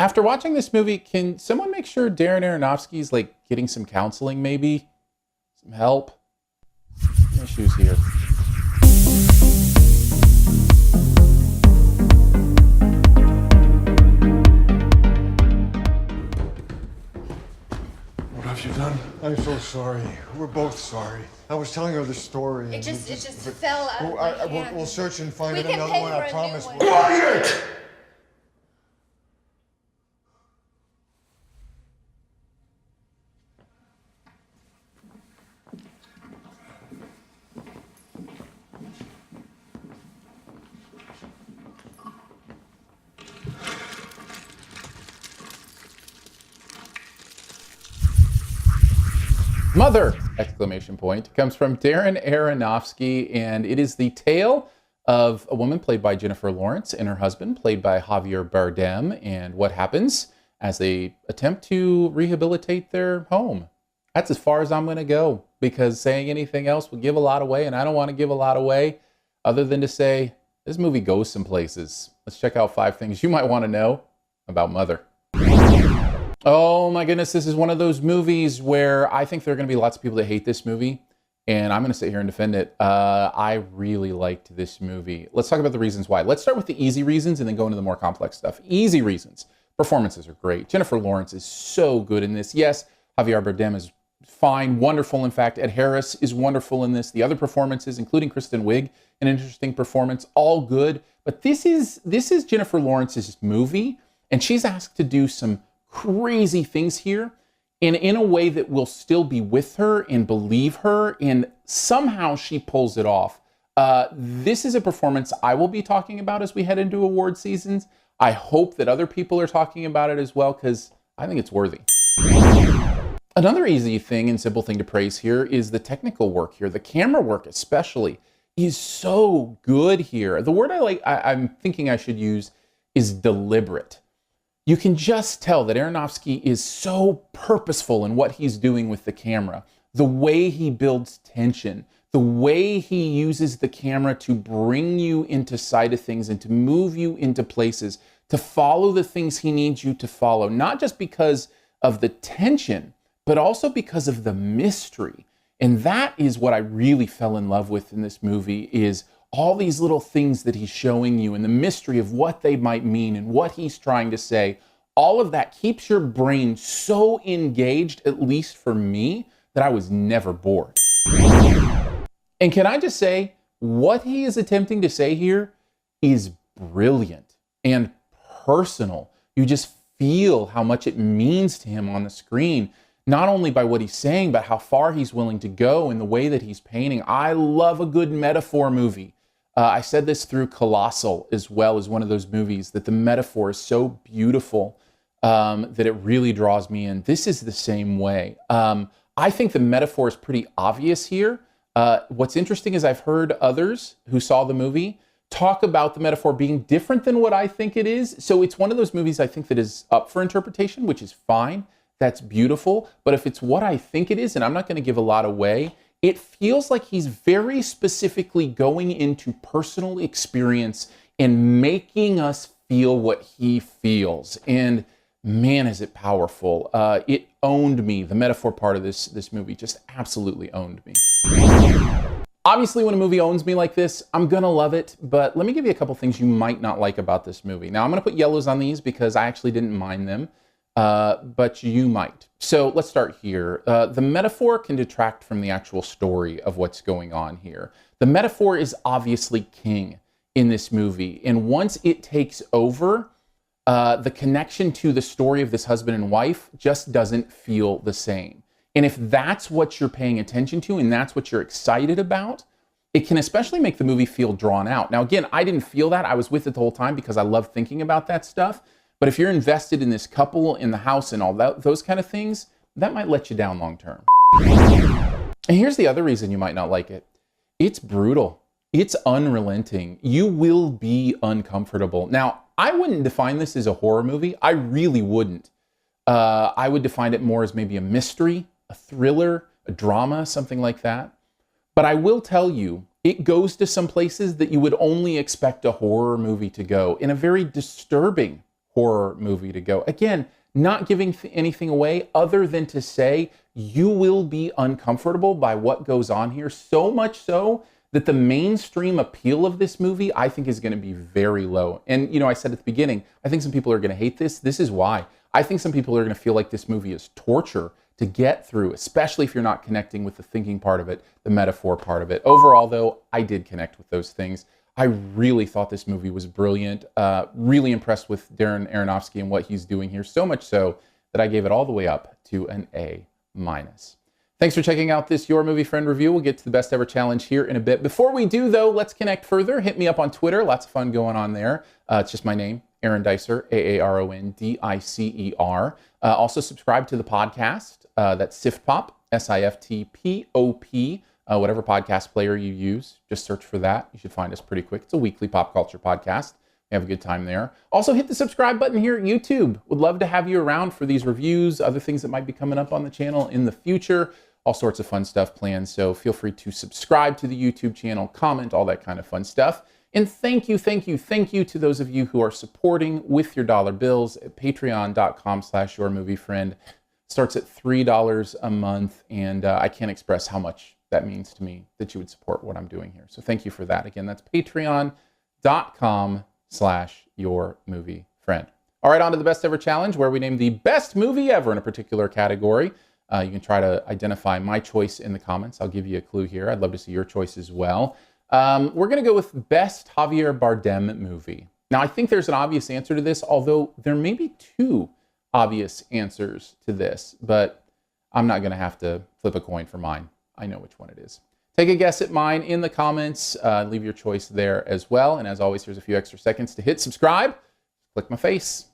After watching this movie, can someone make sure Darren Aronofsky's like getting some counseling, maybe? Some help? Some issues here. What have you done? I'm so sorry. We're both sorry. I was telling her the story. It just fell out of my hand. We'll search and find We can another pay one, for I a promise. new one. Quiet! Mother! Exclamation point. Comes from Darren Aronofsky, and it is the tale of a woman played by Jennifer Lawrence and her husband played by Javier Bardem, and what happens as they attempt to rehabilitate their home. That's as far as I'm going to go, because saying anything else would give a lot away, and I don't want to give a lot away other than to say this movie goes some places. Let's check out 5 things you might want to know about Mother. Oh my goodness, this is one of those movies where I think there are going to be lots of people that hate this movie, and I'm going to sit here and defend it. I really liked this movie. Let's talk about the reasons why. Let's start with the easy reasons and then go into the more complex stuff. Easy reasons. Performances are great. Jennifer Lawrence is so good in this. Yes, Javier Bardem is fine, wonderful. In fact, Ed Harris is wonderful in this. The other performances, including Kristen Wiig, an interesting performance, all good. But this is Jennifer Lawrence's movie, and she's asked to do some crazy things here, and in a way that will still be with her and believe her, and somehow she pulls it off. This is a performance I will be talking about as we head into award seasons. I hope that other people are talking about it as well, because I think it's worthy. Another easy thing and simple thing to praise here is the technical work here. The camera work especially is so good here. The word I'm thinking I should use is deliberate. You can just tell that Aronofsky is so purposeful in what he's doing with the camera. The way he builds tension, the way he uses the camera to bring you into sight of things and to move you into places, to follow the things he needs you to follow, not just because of the tension, but also because of the mystery. And that is what I really fell in love with in this movie, is all these little things that he's showing you and the mystery of what they might mean and what he's trying to say. All of that keeps your brain so engaged, at least for me, that I was never bored. And can I just say, what he is attempting to say here is brilliant and personal. You just feel how much it means to him on the screen, not only by what he's saying, but how far he's willing to go in the way that he's painting. I love a good metaphor movie. I said this through Colossal as well, as one of those movies, that the metaphor is so beautiful that it really draws me in. This is the same way. I think the metaphor is pretty obvious here. What's interesting is I've heard others who saw the movie talk about the metaphor being different than what I think it is. So it's one of those movies I think that is up for interpretation, which is fine. That's beautiful. But if it's what I think it is, and I'm not going to give a lot away, it feels like he's very specifically going into personal experience and making us feel what he feels. And man, is it powerful. It owned me. The metaphor part of this movie just absolutely owned me. Obviously, when a movie owns me like this, I'm gonna love it, but let me give you a couple things you might not like about this movie. Now, I'm gonna put yellows on these because I actually didn't mind them, but you might. So let's start here. The metaphor can detract from the actual story of what's going on here. The metaphor is obviously king in this movie, and once it takes over, the connection to the story of this husband and wife just doesn't feel the same. And if that's what you're paying attention to and that's what you're excited about, it can especially make the movie feel drawn out. Now, again, I didn't feel that. I was with it the whole time because I love thinking about that stuff. But if you're invested in this couple, in the house, and all that, those kind of things, that might let you down long term. And here's the other reason you might not like it. It's brutal. It's unrelenting. You will be uncomfortable. Now, I wouldn't define this as a horror movie. I really wouldn't. I would define it more as maybe a mystery, a thriller, a drama, something like that. But I will tell you, it goes to some places that you would only expect a horror movie to go, in a very disturbing horror movie to go. Again, not giving anything away other than to say you will be uncomfortable by what goes on here, so much so that the mainstream appeal of this movie, I think, is going to be very low. And, you know, I said at the beginning, I think some people are going to hate this. This is why. I think some people are going to feel like this movie is torture to get through, especially if you're not connecting with the thinking part of it, the metaphor part of it. Overall, though, I did connect with those things. I really thought this movie was brilliant. Really impressed with Darren Aronofsky and what he's doing here, so much so that I gave it all the way up to an A-. Thanks for checking out this Your Movie Friend review. We'll get to the best ever challenge here in a bit. Before we do, though, let's connect further. Hit me up on Twitter. Lots of fun going on there. It's just my name, Aaron Dicer, Aarondicer. Also subscribe to the podcast. That's SiftPop, SiftPop. Whatever podcast player you use, just search for that. You should find us pretty quick. It's a weekly pop culture podcast. We have a good time there. Also, hit the subscribe button here at YouTube. Would love to have you around for these reviews, other things that might be coming up on the channel in the future. All sorts of fun stuff planned, so feel free to subscribe to the YouTube channel, comment, all that kind of fun stuff. And thank you to those of you who are supporting with your dollar bills at patreon.com/yourmoviefriend. Starts at $3 a month, and I can't express how much that means to me that you would support what I'm doing here. So thank you for that. Again, that's patreon.com/yourmoviefriend. All right, on to the best ever challenge, where we name the best movie ever in a particular category. You can try to identify my choice in the comments. I'll give you a clue here. I'd love to see your choice as well. We're going to go with best Javier Bardem movie. Now, I think there's an obvious answer to this, although there may be two obvious answers to this, but I'm not going to have to flip a coin for mine. I know which one it is. Take a guess at mine in the comments. Leave your choice there as well. And as always, here's a few extra seconds to hit subscribe. Click my face.